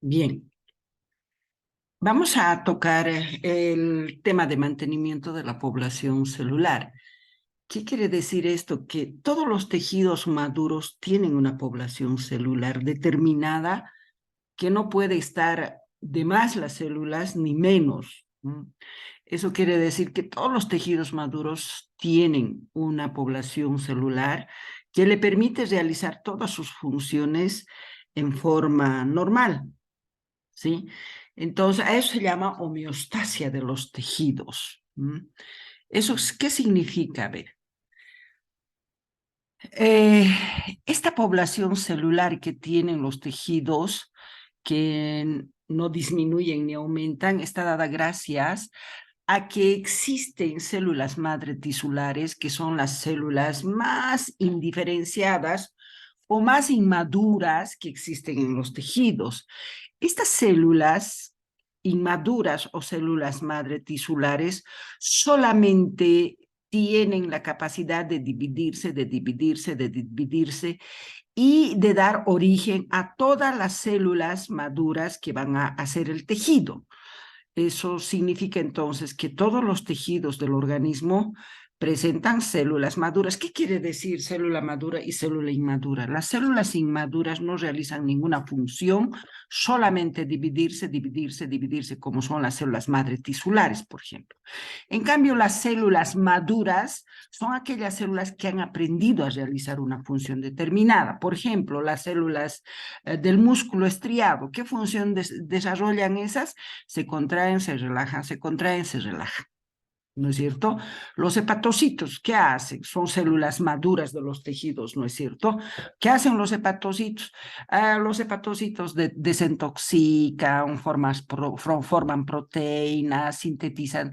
Bien, vamos a tocar el tema de mantenimiento de la población celular. ¿Qué quiere decir esto? Que todos los tejidos maduros tienen una población celular determinada que no puede estar de más las células ni menos. Eso quiere decir que todos los tejidos maduros tienen una población celular que le permite realizar todas sus funciones en forma normal. ¿Sí? Entonces, a eso se llama homeostasia de los tejidos. ¿Eso qué significa? A ver, eh, esta población celular que tienen los tejidos, que no disminuyen ni aumentan, está dada gracias a que existen células madre tisulares, que son las células más indiferenciadas o más inmaduras que existen en los tejidos. Estas células inmaduras o células madre tisulares solamente tienen la capacidad de dividirse, y de dar origen a todas las células maduras que van a hacer el tejido. Eso significa entonces que todos los tejidos del organismo presentan células maduras. ¿Qué quiere decir célula madura y célula inmadura? Las células inmaduras no realizan ninguna función, solamente dividirse, como son las células madre tisulares, por ejemplo. En cambio, las células maduras son aquellas células que han aprendido a realizar una función determinada. Por ejemplo, las células del músculo estriado. ¿Qué función desarrollan esas? Se contraen, se relajan, se contraen, se relajan. ¿No es cierto? Los hepatocitos, ¿qué hacen? Son células maduras de los tejidos, ¿no es cierto? ¿Qué hacen los hepatocitos? Los hepatocitos desintoxican, forman proteínas, sintetizan,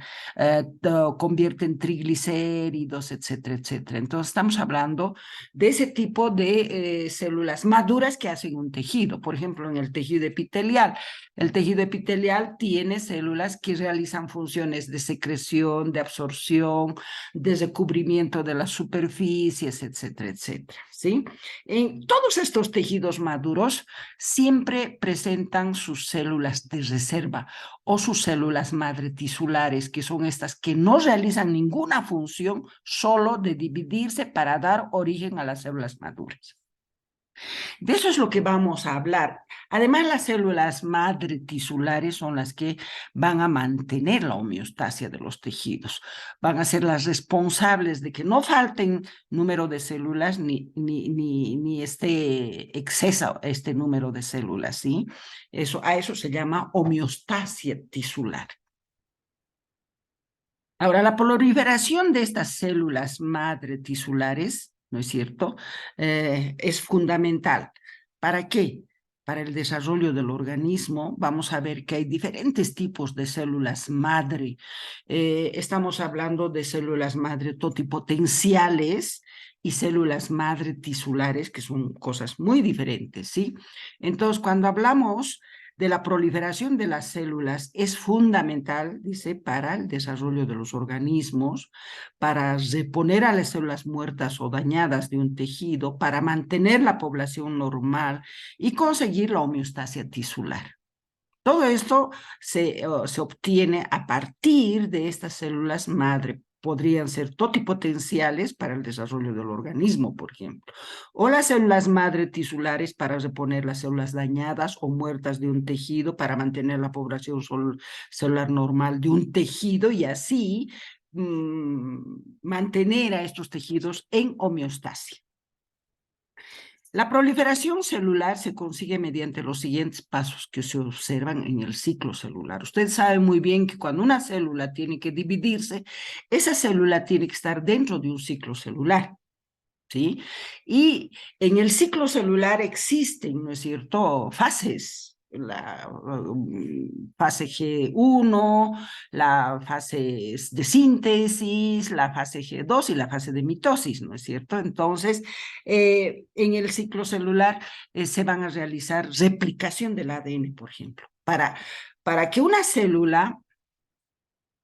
convierten triglicéridos, etcétera, etcétera. Entonces estamos hablando de ese tipo de células maduras que hacen un tejido. Por ejemplo, en el tejido epitelial. El tejido epitelial tiene células que realizan funciones de secreción, de absorción, de recubrimiento de las superficies, etcétera, etcétera, ¿sí? En todos estos tejidos maduros siempre presentan sus células de reserva o sus células madre tisulares, que son estas que no realizan ninguna función, solo de dividirse para dar origen a las células maduras. De eso es lo que vamos a hablar. Además, las células madre tisulares son las que van a mantener la homeostasia de los tejidos. Van a ser las responsables de que no falten número de células ni este exceso, este número de células, ¿sí? A eso se llama homeostasia tisular. Ahora, la proliferación de estas células madre tisulares, ¿no es cierto?, es fundamental. ¿Para qué? Para el desarrollo del organismo. Vamos a ver que hay diferentes tipos de células madre. Estamos hablando de células madre totipotenciales y células madre tisulares, que son cosas muy diferentes, ¿sí? Entonces, cuando hablamos de la proliferación de las células es fundamental, dice, para el desarrollo de los organismos, para reponer a las células muertas o dañadas de un tejido, para mantener la población normal y conseguir la homeostasia tisular. Todo esto se obtiene a partir de estas células madre. Podrían ser totipotenciales para el desarrollo del organismo, por ejemplo, o las células madre tisulares para reponer las células dañadas o muertas de un tejido, para mantener la población celular normal de un tejido y así mantener a estos tejidos en homeostasia. La proliferación celular se consigue mediante los siguientes pasos que se observan en el ciclo celular. Usted sabe muy bien que cuando una célula tiene que dividirse, esa célula tiene que estar dentro de un ciclo celular, ¿sí? Y en el ciclo celular existen, ¿no es cierto?, fases. La fase G1, la fase de síntesis, la fase G2 y la fase de mitosis, ¿no es cierto? Entonces, en el ciclo celular se van a realizar replicación del ADN, por ejemplo, para que una célula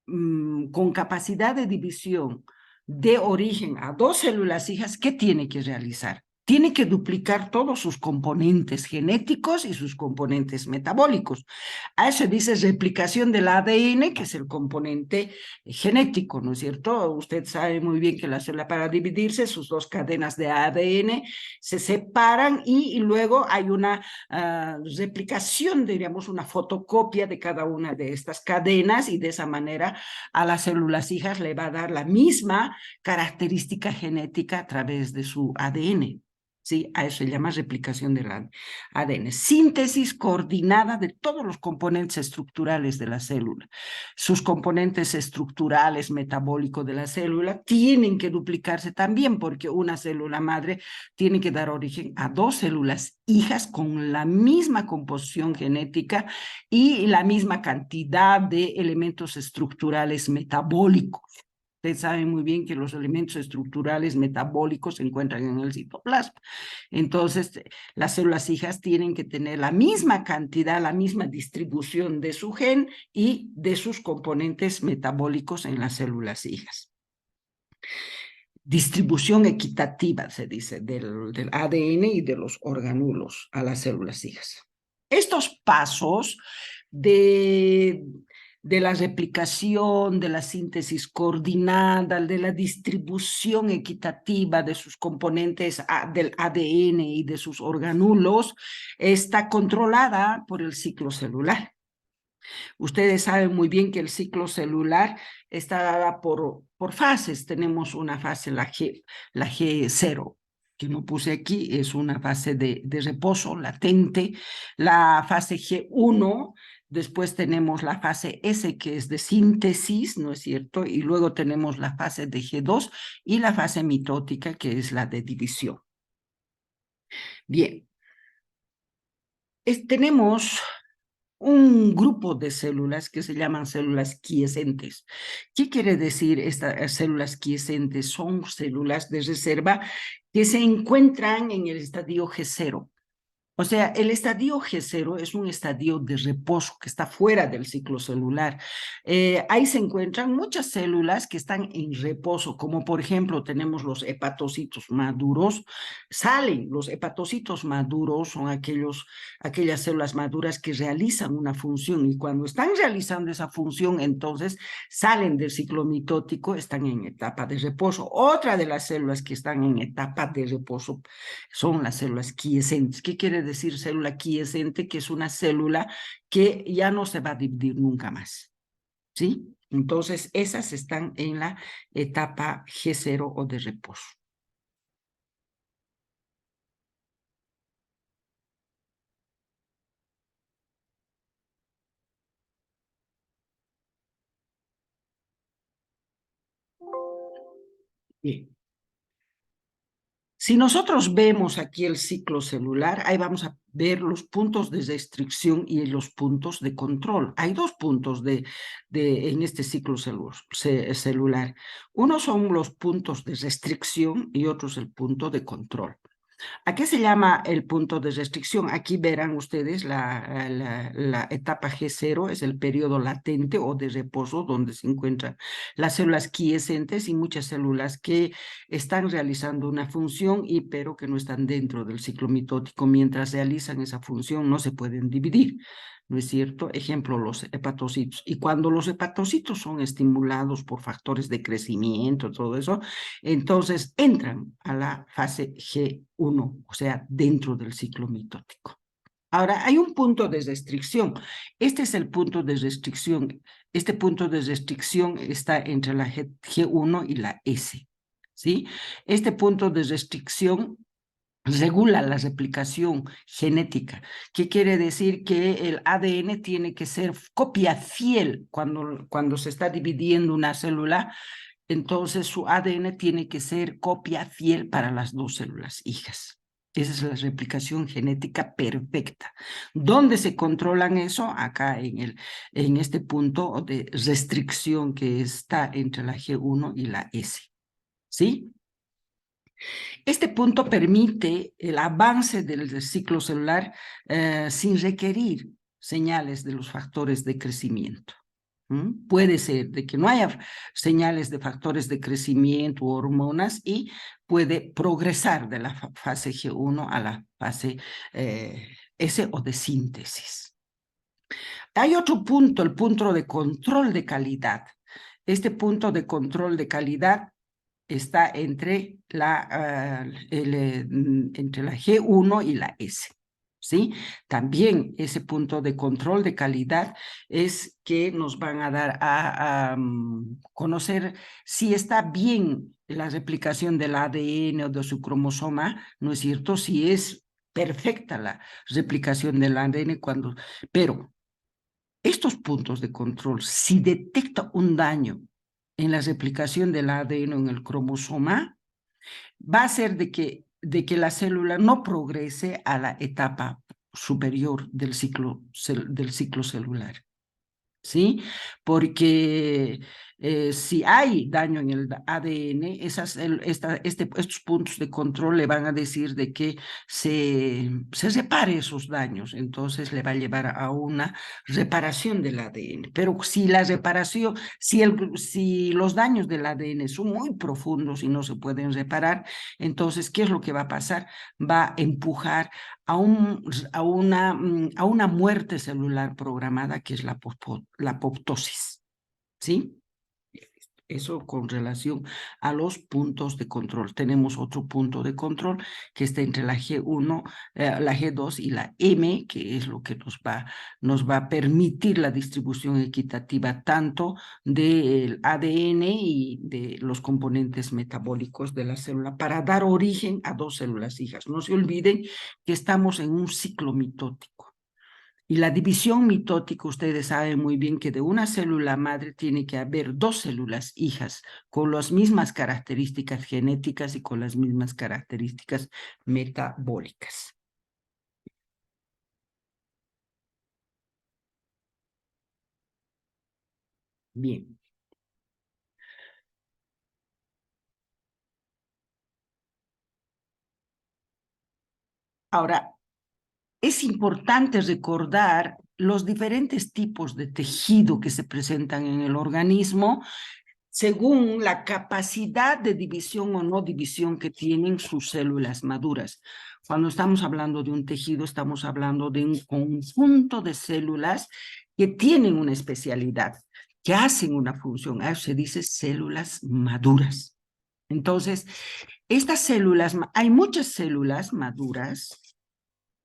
con capacidad de división dé origen a dos células hijas, ¿qué tiene que realizar? tiene que duplicar todos sus componentes genéticos y sus componentes metabólicos. A eso dice replicación del ADN, que es el componente genético, ¿no es cierto? Usted sabe muy bien que la célula, para dividirse, sus dos cadenas de ADN se separan y luego hay una replicación, diríamos, una fotocopia de cada una de estas cadenas, y de esa manera a las células hijas le va a dar la misma característica genética a través de su ADN. ¿Sí? A eso se llama replicación del ADN. Síntesis coordinada de todos los componentes estructurales de la célula. Sus componentes estructurales, metabólicos de la célula, tienen que duplicarse también, porque una célula madre tiene que dar origen a dos células hijas con la misma composición genética y la misma cantidad de elementos estructurales metabólicos. Ustedes saben muy bien que los elementos estructurales metabólicos se encuentran en el citoplasma. Entonces, las células hijas tienen que tener la misma cantidad, la misma distribución de su gen y de sus componentes metabólicos en las células hijas. Distribución equitativa, se dice, del ADN y de los organulos a las células hijas. Estos pasos de la replicación, de la síntesis coordinada, de la distribución equitativa de sus componentes del ADN y de sus organulos, está controlada por el ciclo celular. Ustedes saben muy bien que el ciclo celular está dada por fases. Tenemos una fase, la G0, que no puse aquí, es una fase de reposo latente. La fase G1, después tenemos la fase S, que es de síntesis, ¿no es cierto? Y luego tenemos la fase de G2 y la fase mitótica, que es la de división. Bien. Tenemos un grupo de células que se llaman células quiescentes. ¿Qué quiere decir estas células quiescentes? Son células de reserva que se encuentran en el estadio G0. O sea, el estadio G0 es un estadio de reposo que está fuera del ciclo celular. Ahí se encuentran muchas células que están en reposo, como por ejemplo tenemos los hepatocitos maduros. Salen los hepatocitos maduros, son aquellas células maduras que realizan una función, y cuando están realizando esa función, entonces salen del ciclo mitótico, están en etapa de reposo. Otra de las células que están en etapa de reposo son las células quiescentes. ¿Qué quiere decir célula quiescente? Que es una célula que ya no se va a dividir nunca más, ¿sí? Entonces, esas están en la etapa G0 o de reposo. Bien. Si nosotros vemos aquí el ciclo celular, ahí vamos a ver los puntos de restricción y los puntos de control. Hay dos puntos en este ciclo celular. Uno son los puntos de restricción y otro es el punto de control. ¿A qué se llama el punto de restricción? Aquí verán ustedes la etapa G0, es el periodo latente o de reposo donde se encuentran las células quiescentes y muchas células que están realizando una función pero que no están dentro del ciclo mitótico. Mientras realizan esa función no se pueden dividir, ¿no es cierto? Ejemplo, los hepatocitos. Y cuando los hepatocitos son estimulados por factores de crecimiento, todo eso, entonces entran a la fase G1, o sea, dentro del ciclo mitótico. Ahora, hay un punto de restricción. Este es el punto de restricción. Este punto de restricción está entre la G1 y la S, ¿sí? Este punto de restricción regula la replicación genética. ¿Qué quiere decir? Que el ADN tiene que ser copia fiel cuando se está dividiendo una célula. Entonces su ADN tiene que ser copia fiel para las dos células hijas. Esa es la replicación genética perfecta. ¿Dónde se controlan eso? Acá en este punto de restricción que está entre la G1 y la S. ¿Sí? Este punto permite el avance del ciclo celular sin requerir señales de los factores de crecimiento. Puede ser de que no haya señales de factores de crecimiento o hormonas y puede progresar de la fase G1 a la fase S o de síntesis. Hay otro punto, el punto de control de calidad. Este punto de control de calidad está entre la G1 y la S, ¿sí? También ese punto de control de calidad es que nos van a dar a conocer si está bien la replicación del ADN o de su cromosoma, ¿no es cierto? Si es perfecta la replicación del ADN pero estos puntos de control, si detecta un daño en la replicación del ADN en el cromosoma, va a ser de que la célula no progrese a la etapa superior del ciclo celular. ¿Sí? Porque si hay daño en el ADN, estos puntos de control le van a decir de que se repare esos daños, entonces le va a llevar a una reparación del ADN. Pero si la reparación, si los daños del ADN son muy profundos y no se pueden reparar, entonces, ¿qué es lo que va a pasar? Va a empujar a una muerte celular programada, que es la apoptosis, ¿sí? Eso con relación a los puntos de control. Tenemos otro punto de control que está entre la G1, la G2 y la M, que es lo que nos va a permitir la distribución equitativa tanto del ADN y de los componentes metabólicos de la célula para dar origen a dos células hijas. No se olviden que estamos en un ciclo mitótico. Y la división mitótica, ustedes saben muy bien que de una célula madre tiene que haber dos células hijas con las mismas características genéticas y con las mismas características metabólicas. Bien. Ahora, es importante recordar los diferentes tipos de tejido que se presentan en el organismo según la capacidad de división o no división que tienen sus células maduras. Cuando estamos hablando de un tejido, estamos hablando de un conjunto de células que tienen una especialidad, que hacen una función. A eso se dice células maduras. Entonces, estas células, hay muchas células maduras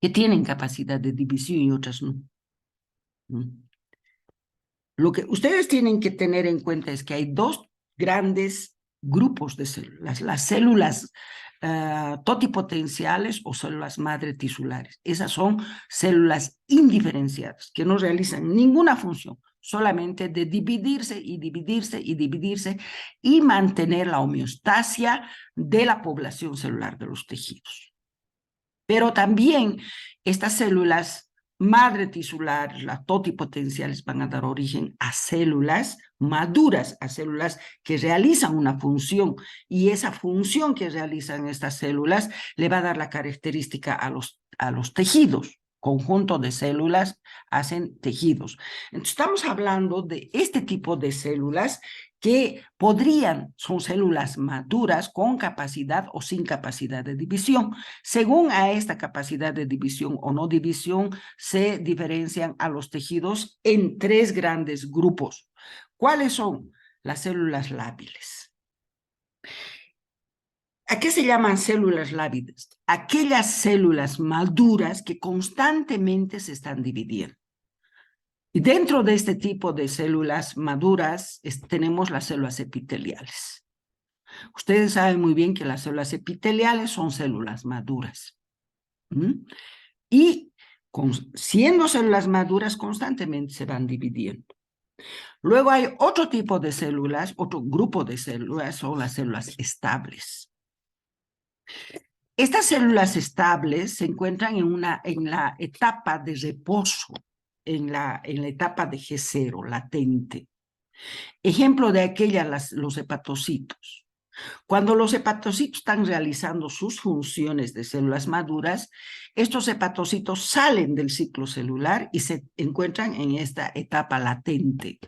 que tienen capacidad de división y otras no. Lo que ustedes tienen que tener en cuenta es que hay dos grandes grupos de células, las células totipotenciales o células madre tisulares. Esas son células indiferenciadas que no realizan ninguna función, solamente de dividirse y dividirse y dividirse y mantener la homeostasia de la población celular de los tejidos. Pero también estas células madre tisular, las totipotenciales, van a dar origen a células maduras, a células que realizan una función, y esa función que realizan estas células le va a dar la característica a los tejidos. Conjunto de células hacen tejidos. Entonces, estamos hablando de este tipo de células que son células maduras con capacidad o sin capacidad de división. Según a esta capacidad de división o no división, se diferencian a los tejidos en tres grandes grupos. ¿Cuáles son? Las células lábiles. ¿A qué se llaman células lábiles? Aquellas células maduras que constantemente se están dividiendo. Y dentro de este tipo de células maduras tenemos las células epiteliales. Ustedes saben muy bien que las células epiteliales son células maduras. Y siendo células maduras, constantemente se van dividiendo. Luego hay otro tipo de células, otro grupo de células, son las células estables. Estas células estables se encuentran en la etapa de reposo, en la etapa de G0, latente. Ejemplo de aquellas, los hepatocitos. Cuando los hepatocitos están realizando sus funciones de células maduras, estos hepatocitos salen del ciclo celular y se encuentran en esta etapa latente.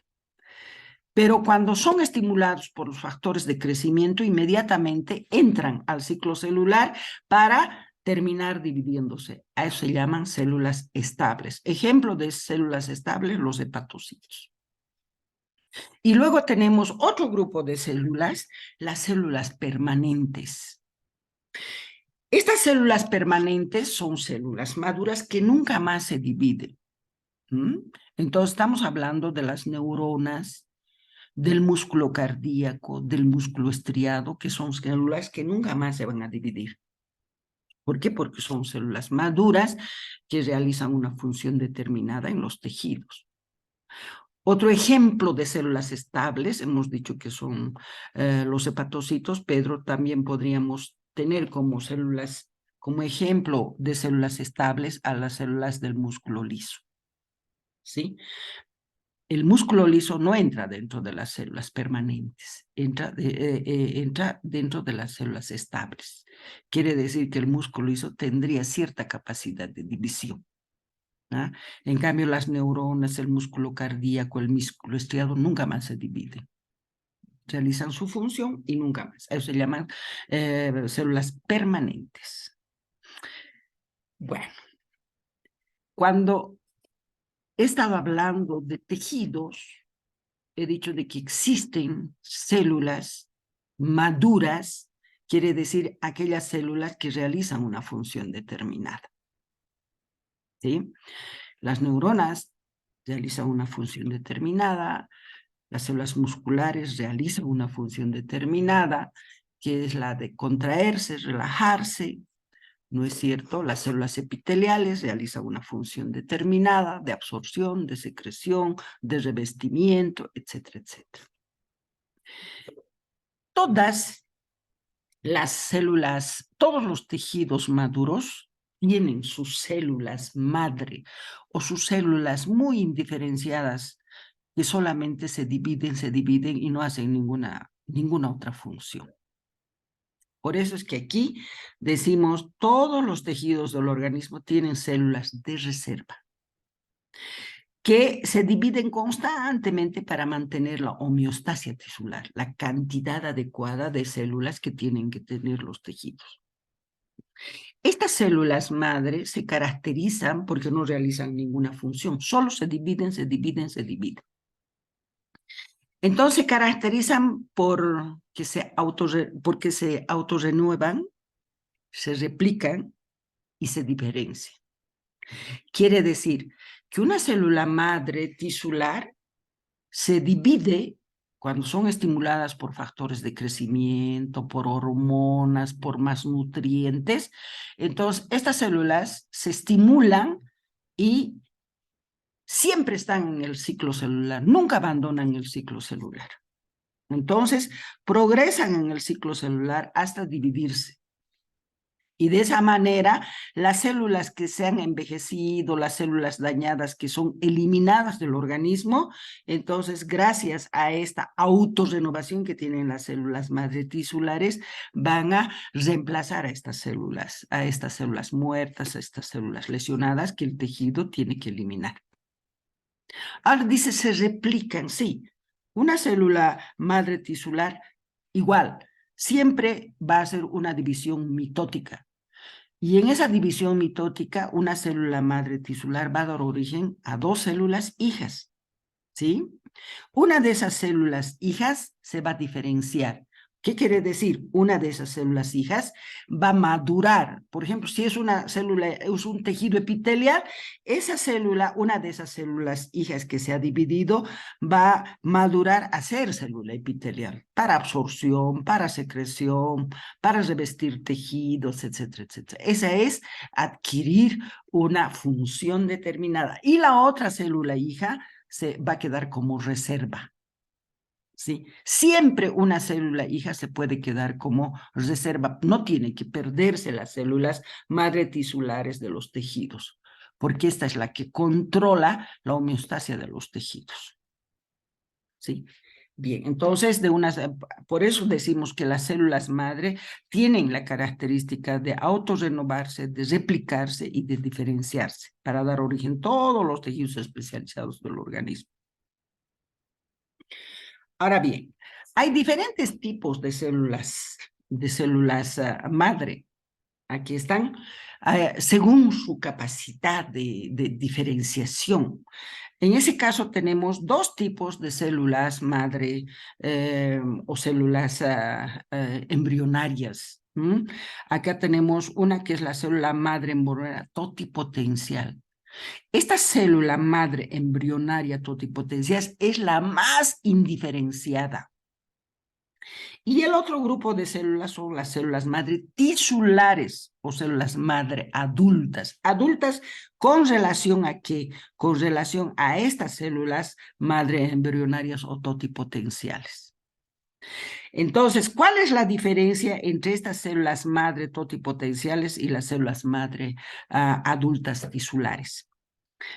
Pero cuando son estimulados por los factores de crecimiento, inmediatamente entran al ciclo celular para terminar dividiéndose. A eso se llaman células estables. Ejemplo de células estables, los hepatocitos. Y luego tenemos otro grupo de células, las células permanentes. Estas células permanentes son células maduras que nunca más se dividen. Entonces estamos hablando de las neuronas, del músculo cardíaco, del músculo estriado, que son células que nunca más se van a dividir. ¿Por qué? Porque son células maduras que realizan una función determinada en los tejidos. Otro ejemplo de células estables, hemos dicho que son los hepatocitos, Pedro, también podríamos tener como células, como ejemplo de células estables a las células del músculo liso. ¿Sí? El músculo liso no entra dentro de las células permanentes, entra dentro de las células estables. Quiere decir que el músculo liso tendría cierta capacidad de división. ¿Ah? En cambio, las neuronas, el músculo cardíaco, el músculo estriado nunca más se dividen. Realizan su función y nunca más. Eso se llaman células permanentes. Bueno, cuando he estado hablando de tejidos, he dicho de que existen células maduras, quiere decir aquellas células que realizan una función determinada. ¿Sí? Las neuronas realizan una función determinada, las células musculares realizan una función determinada, que es la de contraerse, relajarse, ¿no es cierto? Las células epiteliales realizan una función determinada de absorción, de secreción, de revestimiento, etcétera, etcétera. Todas las células, todos los tejidos maduros tienen sus células madre o sus células muy indiferenciadas que solamente se dividen y no hacen ninguna otra función. Por eso es que aquí decimos todos los tejidos del organismo tienen células de reserva que se dividen constantemente para mantener la homeostasia tisular, la cantidad adecuada de células que tienen que tener los tejidos. Estas células madre se caracterizan porque no realizan ninguna función, solo se dividen. Entonces se caracterizan porque se autorrenuevan, se replican y se diferencian. Quiere decir que una célula madre tisular se divide cuando son estimuladas por factores de crecimiento, por hormonas, por más nutrientes. Entonces, estas células se estimulan y siempre están en el ciclo celular, nunca abandonan el ciclo celular. Entonces, progresan en el ciclo celular hasta dividirse. Y de esa manera, las células que se han envejecido, las células dañadas que son eliminadas del organismo, entonces, gracias a esta autorrenovación que tienen las células madre tisulares, van a reemplazar a estas células muertas, a estas células lesionadas que el tejido tiene que eliminar. Ahora dice, se replican, sí. Una célula madre tisular, igual, siempre va a ser una división mitótica. Y en esa división mitótica, una célula madre tisular va a dar origen a dos células hijas, ¿sí? Una de esas células hijas se va a diferenciar. ¿Qué quiere decir? Una de esas células hijas va a madurar. Por ejemplo, si es una célula, es un tejido epitelial, esa célula, una de esas células hijas que se ha dividido, va a madurar a ser célula epitelial para absorción, para secreción, para revestir tejidos, etcétera, etcétera. Esa es adquirir una función determinada. Y la otra célula hija se va a quedar como reserva. ¿Sí? Siempre una célula hija se puede quedar como reserva, no tiene que perderse las células madre tisulares de los tejidos, porque esta es la que controla la homeostasia de los tejidos. ¿Sí? Bien, entonces, por eso decimos que las células madre tienen la característica de autorrenovarse, de replicarse y de diferenciarse para dar origen a todos los tejidos especializados del organismo. Ahora bien, hay diferentes tipos de células madre. Aquí están, según su capacidad de diferenciación. En ese caso tenemos dos tipos de células madre o células embrionarias. Acá tenemos una que es la célula madre embrionaria totipotencial. Esta célula madre embrionaria totipotencial es la más indiferenciada. Y el otro grupo de células son las células madre tisulares o células madre adultas. Adultas con relación a qué? Con relación a estas células madre embrionarias o totipotenciales. Entonces, ¿cuál es la diferencia entre estas células madre totipotenciales y las células madre adultas tisulares?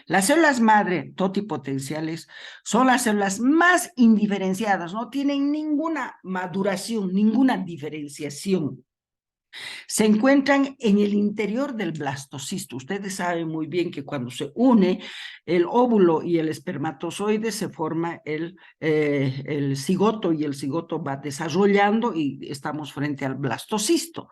Las células madre totipotenciales son las células más indiferenciadas, no tienen ninguna maduración, ninguna diferenciación. Se encuentran en el interior del blastocisto. Ustedes saben muy bien que cuando se une el óvulo y el espermatozoide se forma el cigoto y el cigoto va desarrollando y estamos frente al blastocisto.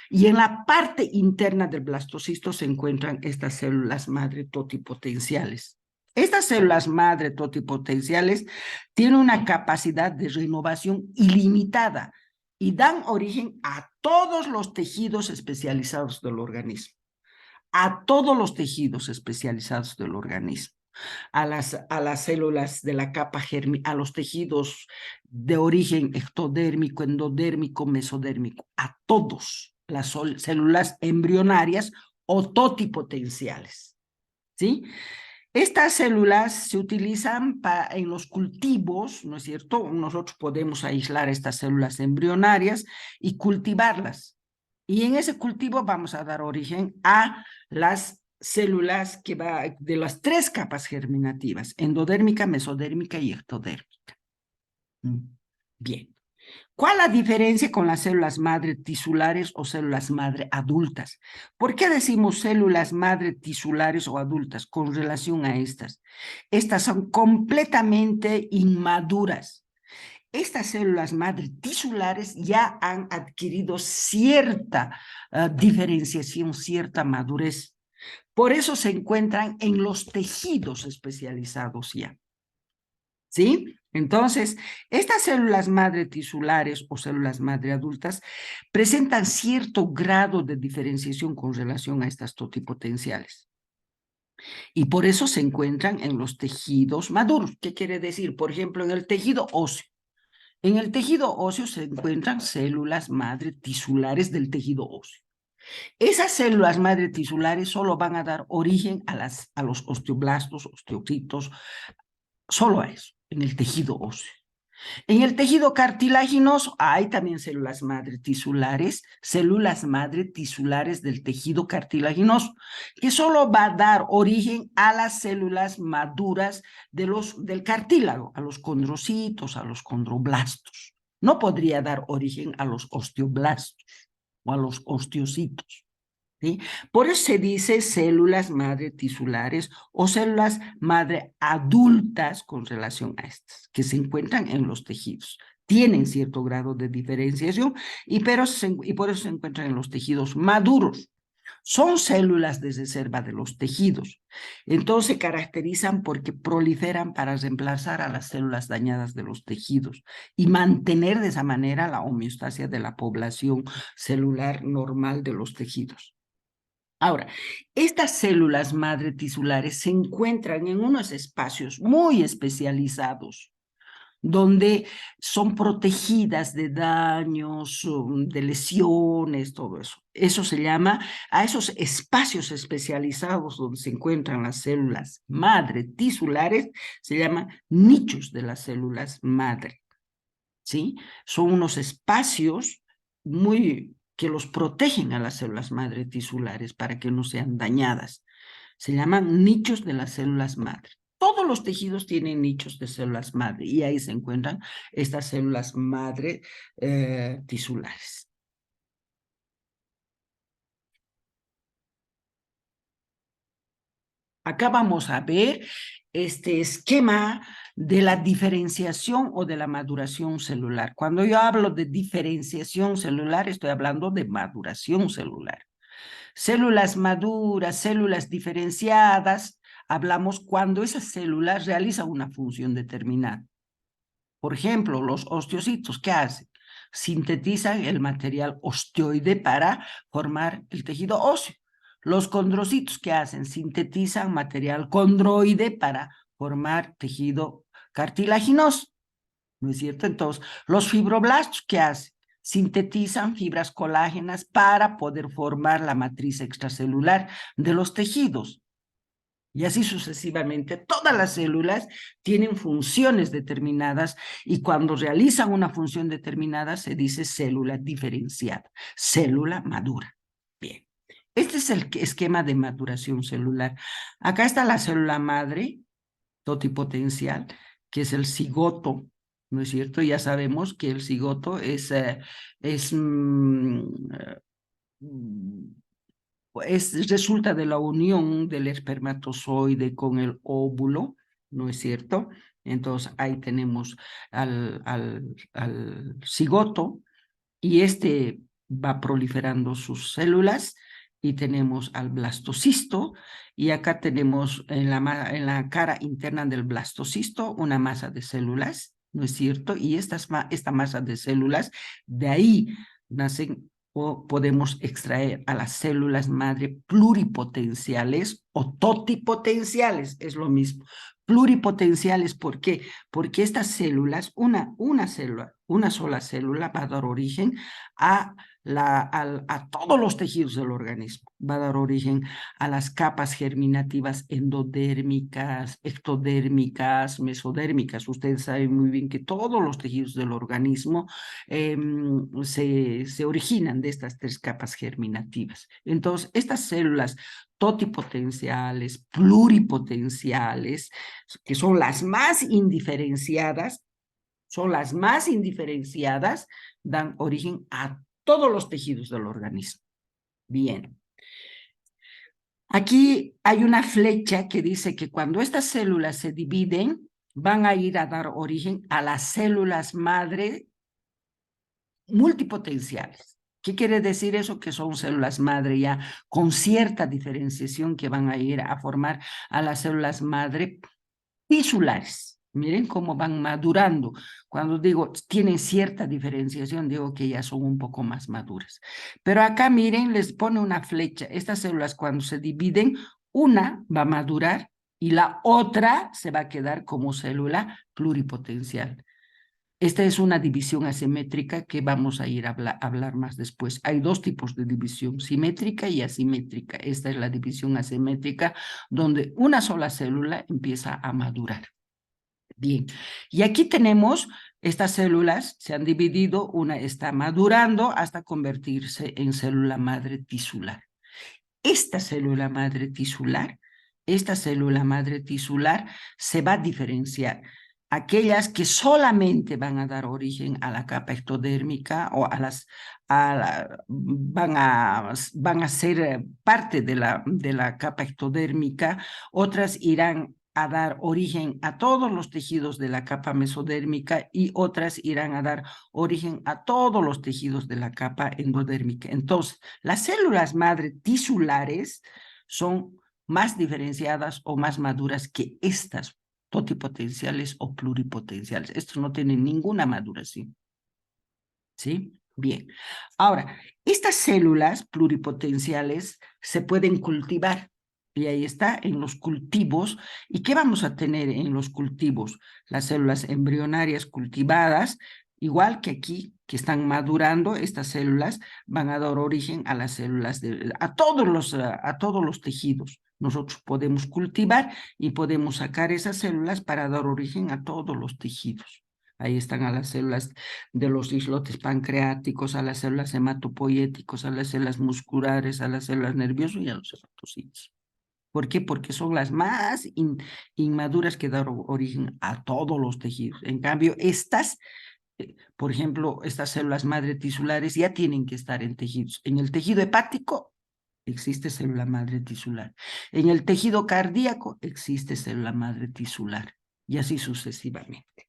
Y en la parte interna del blastocisto se encuentran estas células madre totipotenciales. Estas células madre totipotenciales tienen una capacidad de renovación ilimitada y dan origen a todos los tejidos especializados del organismo, a todos los tejidos especializados del organismo, a las células de la capa germinal, a los tejidos de origen ectodérmico, endodérmico, mesodérmico, a todos las células embrionarias o totipotenciales, ¿sí? Estas células se utilizan en los cultivos, ¿no es cierto? Nosotros podemos aislar estas células embrionarias y cultivarlas. Y en ese cultivo vamos a dar origen a las células que va de las tres capas germinativas, endodérmica, mesodérmica y ectodérmica. Bien. ¿Cuál es la diferencia con las células madre tisulares o células madre adultas? ¿Por qué decimos células madre tisulares o adultas con relación a estas? Estas son completamente inmaduras. Estas células madre tisulares ya han adquirido cierta diferenciación, cierta madurez. Por eso se encuentran en los tejidos especializados ya. ¿Sí? Entonces, estas células madre tisulares o células madre adultas presentan cierto grado de diferenciación con relación a estas totipotenciales. Y por eso se encuentran en los tejidos maduros. ¿Qué quiere decir? Por ejemplo, en el tejido óseo. En el tejido óseo se encuentran células madre tisulares del tejido óseo. Esas células madre tisulares solo van a dar origen a los osteoblastos, osteocitos, solo a eso, en el tejido óseo. En el tejido cartilaginoso hay también células madre tisulares del tejido cartilaginoso, que solo va a dar origen a las células maduras del cartílago, a los condrocitos, a los condroblastos. No podría dar origen a los osteoblastos o a los osteocitos. ¿Sí? Por eso se dice células madre tisulares o células madre adultas con relación a estas, que se encuentran en los tejidos. Tienen cierto grado de diferenciación y por eso se encuentran en los tejidos maduros. Son células de reserva de los tejidos. Entonces se caracterizan porque proliferan para reemplazar a las células dañadas de los tejidos y mantener de esa manera la homeostasia de la población celular normal de los tejidos. Ahora, estas células madre tisulares se encuentran en unos espacios muy especializados, donde son protegidas de daños, de lesiones, todo eso. Eso se llama, a esos espacios especializados donde se encuentran las células madre tisulares, se llaman nichos de las células madre, ¿sí? Son unos espacios que los protegen a las células madre tisulares para que no sean dañadas. Se llaman nichos de las células madre. Todos los tejidos tienen nichos de células madre y ahí se encuentran estas células madre tisulares. Acá vamos a ver este esquema de la diferenciación o de la maduración celular. Cuando yo hablo de diferenciación celular, estoy hablando de maduración celular. Células maduras, células diferenciadas, hablamos cuando esas células realizan una función determinada. Por ejemplo, los osteocitos, ¿qué hacen? Sintetizan el material osteoide para formar el tejido óseo. Los condrocitos, ¿qué hacen? Sintetizan material condroide para formar tejido cartilaginoso, ¿no es cierto? Entonces, los fibroblastos, ¿qué hacen? Sintetizan fibras colágenas para poder formar la matriz extracelular de los tejidos. Y así sucesivamente, todas las células tienen funciones determinadas y cuando realizan una función determinada se dice célula diferenciada, célula madura. Bien, este es el esquema de maduración celular. Acá está la célula madre, totipotencial, que es el cigoto, ¿no es cierto? Ya sabemos que el cigoto es resulta de la unión del espermatozoide con el óvulo, ¿no es cierto? Entonces ahí tenemos al cigoto y este va proliferando sus células y tenemos al blastocisto y acá tenemos en la cara interna del blastocisto una masa de células, ¿no es cierto? Y esta masa de células, de ahí nacen o podemos extraer a las células madre pluripotenciales o totipotenciales, es lo mismo. Pluripotenciales, ¿por qué? Porque estas células, una sola célula va a dar origen a todos los tejidos del organismo. Va a dar origen a las capas germinativas endodérmicas, ectodérmicas, mesodérmicas. Ustedes saben muy bien que todos los tejidos del organismo se originan de estas tres capas germinativas. Entonces, estas células totipotenciales, pluripotenciales, que son las más indiferenciadas, dan origen a todos los tejidos del organismo. Bien. Aquí hay una flecha que dice que cuando estas células se dividen, van a ir a dar origen a las células madre multipotenciales. ¿Qué quiere decir eso? Que son células madre ya con cierta diferenciación que van a ir a formar a las células madre tisulares. Miren cómo van madurando. Cuando digo tienen cierta diferenciación, digo que ya son un poco más maduras. Pero acá miren, les pone una flecha. Estas células cuando se dividen, una va a madurar y la otra se va a quedar como célula pluripotencial. Esta es una división asimétrica que vamos a ir a hablar más después. Hay dos tipos de división, simétrica y asimétrica. Esta es la división asimétrica, donde una sola célula empieza a madurar. Bien, y aquí tenemos estas células, se han dividido, una está madurando hasta convertirse en célula madre tisular. Esta célula madre tisular se va a diferenciar. Aquellas que solamente van a dar origen a la capa ectodérmica o van a ser parte de la capa ectodérmica, otras irán a dar origen a todos los tejidos de la capa mesodérmica y otras irán a dar origen a todos los tejidos de la capa endodérmica. Entonces, las células madre tisulares son más diferenciadas o más maduras que estas totipotenciales o pluripotenciales. Estos no tienen ninguna maduración. ¿Sí? Bien. Ahora, estas células pluripotenciales se pueden cultivar. Y ahí está, en los cultivos. ¿Y qué vamos a tener en los cultivos? Las células embrionarias cultivadas, igual que aquí, que están madurando, estas células van a dar origen a las células, a todos los tejidos. Nosotros podemos cultivar y podemos sacar esas células para dar origen a todos los tejidos. Ahí están a las células de los islotes pancreáticos, a las células hematopoyéticos, a las células musculares, a las células nerviosas y a los hepatocitos. ¿Por qué? Porque son las más inmaduras que dan origen a todos los tejidos. En cambio, por ejemplo, estas células madre tisulares ya tienen que estar en tejidos. En el tejido hepático existe célula madre tisular. En el tejido cardíaco existe célula madre tisular, y así sucesivamente.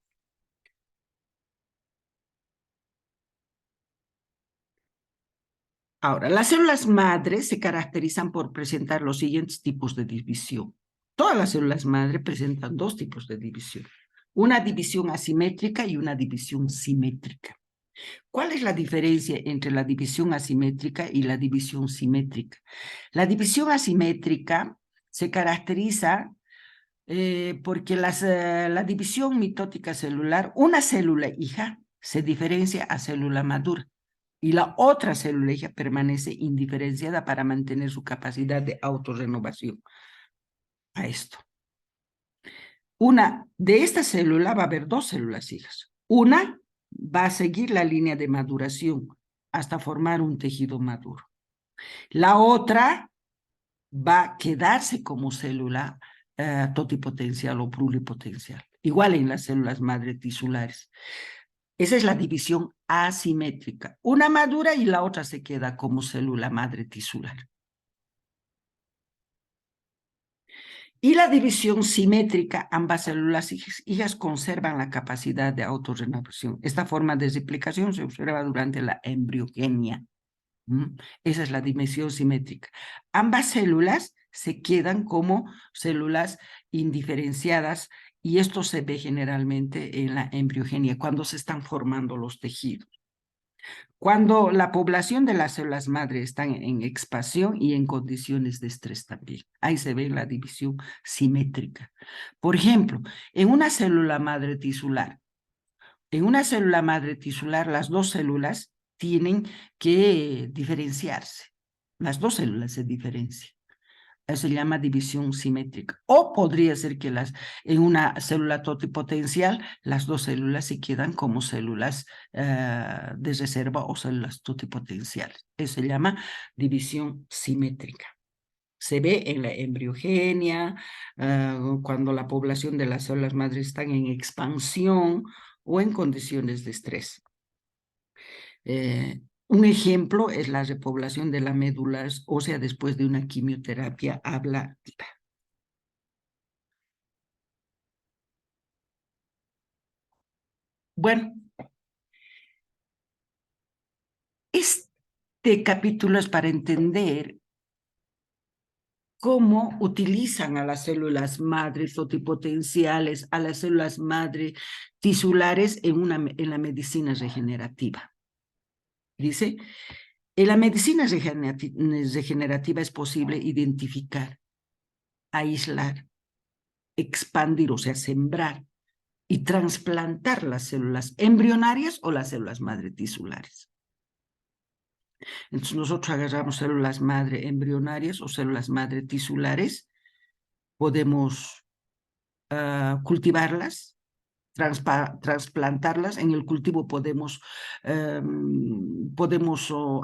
Ahora, las células madre se caracterizan por presentar los siguientes tipos de división. Todas las células madre presentan dos tipos de división. Una división asimétrica y una división simétrica. ¿Cuál es la diferencia entre la división asimétrica y la división simétrica? La división asimétrica se caracteriza porque la división mitótica celular, una célula hija se diferencia a célula madura y la otra célula hija permanece indiferenciada para mantener su capacidad de autorrenovación. A esto. Una de esta célula va a haber dos células hijas. Una va a seguir la línea de maduración hasta formar un tejido maduro. La otra va a quedarse como célula totipotencial o pluripotencial, igual en las células madre tisulares. Esa es la división asimétrica. Una madura y la otra se queda como célula madre tisular. Y la división simétrica, ambas células hijas conservan la capacidad de autorrenovación. Esta forma de replicación se observa durante la embriogenia. Esa es la división simétrica. Ambas células se quedan como células indiferenciadas y esto se ve generalmente en la embriogenia, cuando se están formando los tejidos. Cuando la población de las células madre están en expansión y en condiciones de estrés también. Ahí se ve la división simétrica. Por ejemplo, en una célula madre tisular, las dos células tienen que diferenciarse. Las dos células se diferencian. Eso se llama división simétrica. O podría ser que en una célula totipotencial, las dos células se quedan como células de reserva o células totipotenciales. Eso se llama división simétrica. Se ve en la embriogenia, cuando la población de las células madres están en expansión o en condiciones de estrés. Un ejemplo es la repoblación de la médula ósea después de una quimioterapia ablativa. Bueno, este capítulo es para entender cómo utilizan a las células madre totipotenciales, a las células madre tisulares en la medicina regenerativa. Dice, en la medicina regenerativa es posible identificar, aislar, expandir, o sea, sembrar y trasplantar las células embrionarias o las células madre tisulares. Entonces nosotros agarramos células madre embrionarias o células madre tisulares, podemos cultivarlas, trasplantarlas. En el cultivo podemos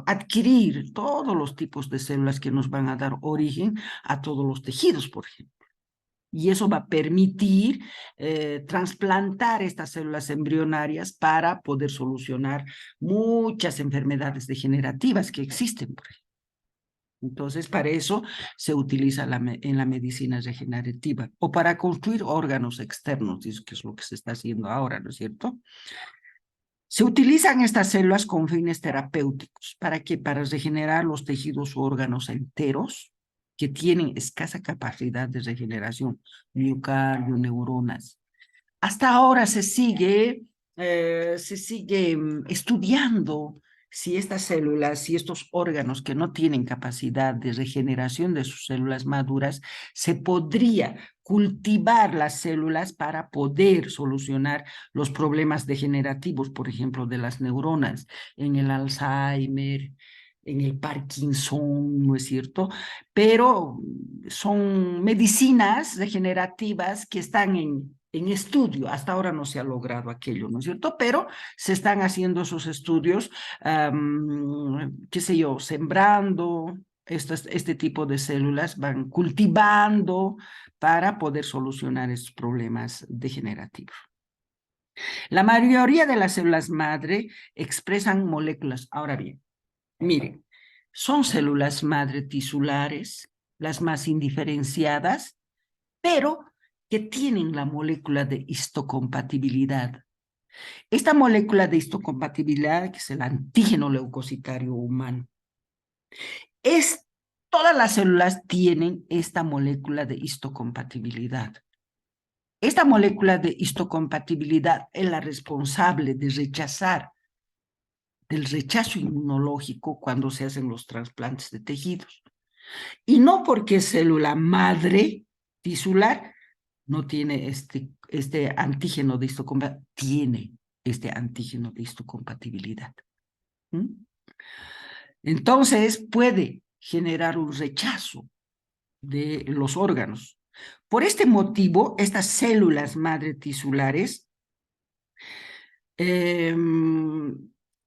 adquirir todos los tipos de células que nos van a dar origen a todos los tejidos, por ejemplo. Y eso va a permitir trasplantar estas células embrionarias para poder solucionar muchas enfermedades degenerativas que existen, por ejemplo. Entonces, para eso se utiliza en la medicina regenerativa o para construir órganos externos, que es lo que se está haciendo ahora, ¿no es cierto? Se utilizan estas células con fines terapéuticos. ¿Para qué? Para regenerar los tejidos o órganos enteros que tienen escasa capacidad de regeneración, miocardio, neuronas. Hasta ahora se sigue estudiando si estas células, si estos órganos que no tienen capacidad de regeneración de sus células maduras, se podría cultivar las células para poder solucionar los problemas degenerativos, por ejemplo, de las neuronas, en el Alzheimer, en el Parkinson, ¿no es cierto? Pero son medicinas regenerativas que están en estudio. Hasta ahora no se ha logrado aquello, ¿no es cierto? Pero se están haciendo esos estudios, qué sé yo, sembrando este tipo de células, van cultivando para poder solucionar estos problemas degenerativos. La mayoría de las células madre expresan moléculas. Ahora bien, miren, son células madre tisulares, las más indiferenciadas, pero que tienen la molécula de histocompatibilidad. Esta molécula de histocompatibilidad, que es el antígeno leucocitario humano, todas las células tienen esta molécula de histocompatibilidad. Esta molécula de histocompatibilidad es la responsable de del rechazo inmunológico cuando se hacen los trasplantes de tejidos. Y no porque es célula madre tisular, no tiene este antígeno de histocompatibilidad, tiene este antígeno de histocompatibilidad. Entonces puede generar un rechazo de los órganos. Por este motivo, estas células madre tisulares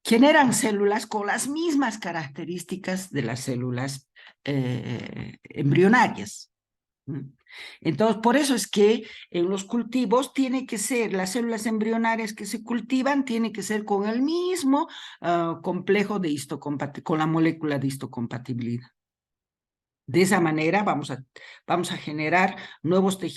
generan células con las mismas características de las células embrionarias. Entonces, por eso es que en los cultivos tiene que ser, las células embrionarias que se cultivan, tiene que ser con el mismo complejo de con la molécula de histocompatibilidad. De esa manera vamos a generar nuevos tejidos